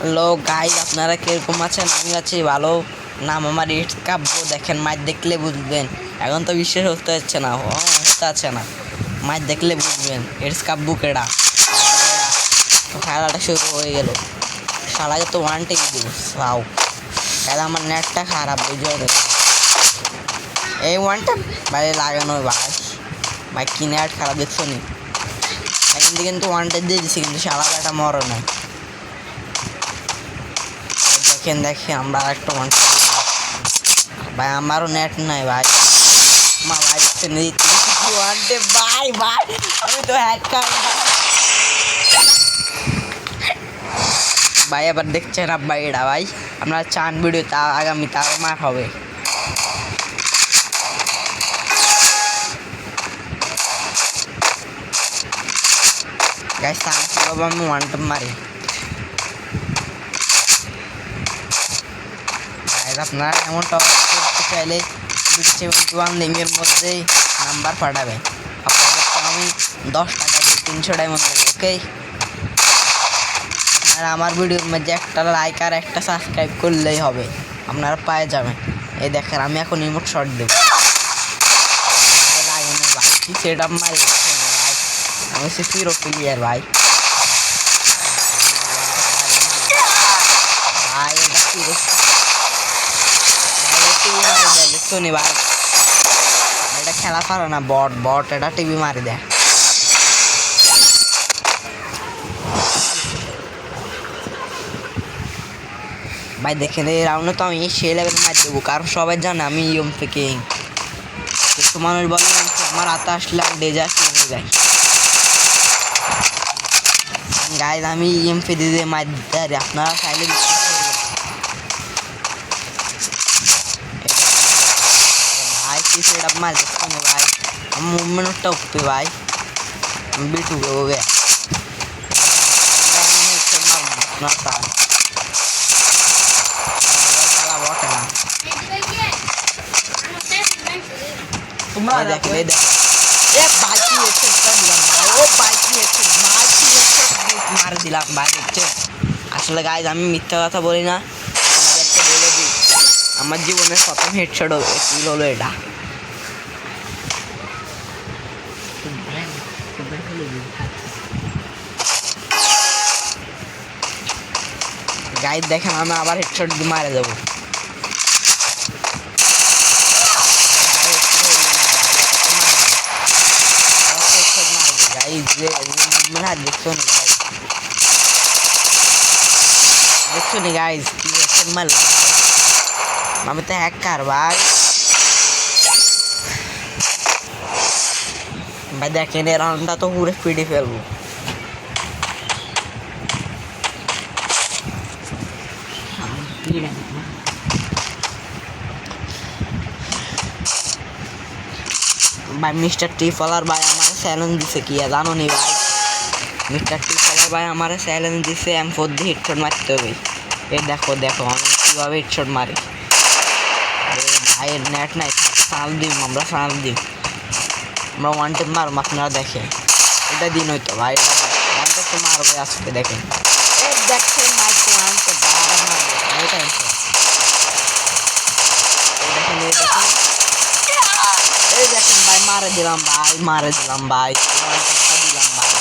Hello guys, আপনারা কিরকম আছেন? আমি আছি ভালো। নাম আমার ইটস কাব্য। দেখেন, মাছ দেখলে বুঝবেন। এখন তো বিশ্বাস হতে হচ্ছে না, হতে আছে না। মাছ দেখলে বুঝবেন ইটস কাব্য কেডা। তো খেলাটা শুরু হয়ে গেল। শালাকে তো ওয়ান টেক দিব সাও। তাহলে আমার নেটটা খারাপ, বুঝতে এই ওয়ানটা বাইরে লাগানো ভাই। ভাই কি নেট খারাপ দেখছো নি? কিন্তু কিন্তু ওয়ানটা দিয়ে দিচ্ছি, কিন্তু শালা একটা মরো নাই। দেখেন দেখেন, আমরা একটা ওয়ান ভাই, আমারও নেট নাই ভাই। মা ভাই ওয়ানটে ভাই ভাই, আমি তো হ্যাকার ভাই। আবার দেখছেন আব্বা এটা ভাই, আপনারা চান ভিডিও তা আগামী তার মার হবে। গাইস আমি ওয়ানটা মারি। আপনারা এমন টপ করতে চাইলে 71 লিঙ্কের মধ্যে নাম্বার পাঠাবেন। আপনাদের আমি 10 টাকা দিয়ে 300 ডায়মন্ড দেবো, ওকে? আর আমার ভিডিওর মধ্যে একটা লাইক আর একটা সাবস্ক্রাইব করলেই হবে, আপনারা পেয়ে যাবেন। এই দেখেন, আমি এখন ইমোট শট দেবো। লাগে না ভাই, কি সেট আপ মারি ভাই, আমি সে ফিরো প্লেয়ার ভাই। ভাই এটা ফিরো শুনি ভাই, এটা খেলা পারে না, বট বট এটা টিভি মারি দেয়। ভাই দেখেন, এই রাউন্ডে তো আমি সে লেভেল মার দেবো, কারণ সবাই জানে আমি ইএমপি কিং। কিছু মানুষ বলে আমার হাতে আসলে আমি ডেজার হয়ে যাই। গাইজ আমি ইএমপি দিয়ে মার দিতে পারি, আপনারা চাইলে ভাই কি সেটা মার দেখছো না ভাই, আমার মুভমেন্টটা উঠবে ভাই, আমি বিটু গো গে তোমরা দেখলে দেখো মার দিলাম ভাই। দেখছেন, আসলে গাইজ আমি মিথ্যা কথা বলি না, আপনাদেরকে বলে দিই আমার জীবনের প্রথম হেডশট হলো এটা। গাইজ দেখেন, আমি আবার হেডশট দিয়ে মারে দেবো। দেখছো নি গাইজ কি হেডশট মারলাম, আমি তো হ্যাকার ভাই। ভাই দেখেন, এই রাউন্ডটা তো পুরো স্পিডে ফেলবো। ভাই মিস্টার টি ফলার ভাই আমার চ্যালেঞ্জ দিছে, কি জানো নি ভাই? মিস্টার টি ফলার ভাই আমার চ্যালেঞ্জ দিছে M4 দিয়ে হেডশট মারতে হবে। এই দেখো দেখো আমি কীভাবে হেডশট মারি। ভাই নেট নাই, সাল দিম আমরা, সাল দিম আমরা ওয়ান টেপ মারবো। আপনারা দেখেন, এটা দিন হইতো ভাই, ওয়ান টেপ তো মারবে আজকে। দেখেন দেখছেন মাইক ওয়ান টেপ বারবার মারবে, এটা দেখেন এই দেখেন ভাই, মারে দিলাম ভাই, মারে দিলাম ভাই, দিলাম ভাই।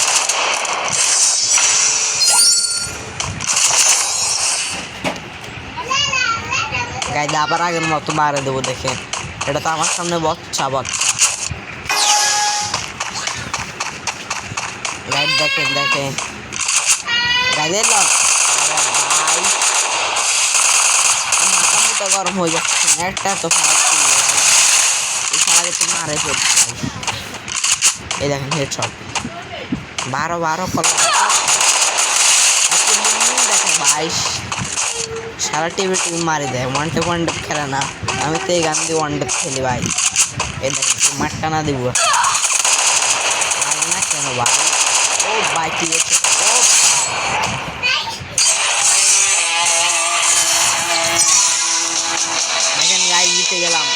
গাইডে আবার আগের মতো মারে দেবো। দেখেন, এটা তো আমার সামনে বচ্চা বচ্চা। গাইড দেখেন দেখেন গাইলে ভাই মাথা মুটা গরম হয়ে যাচ্ছে, একটা তো খারাপ ছিল এই সারাকে তো মারে ফেলছে ভাই। এই দেখেন হেডশট 12 দেখেন ভাই, সারা টিভি মারি দেয়। ওয়ান টেপ খেলে না, আমি তো এই গান দিয়ে ওয়ান টেপ খেলি ভাই। এই দেখেন মাঠটা না দিব না কেন ভাই? ও ভাই কি দেখেন গাইজ, জিতে গেলাম।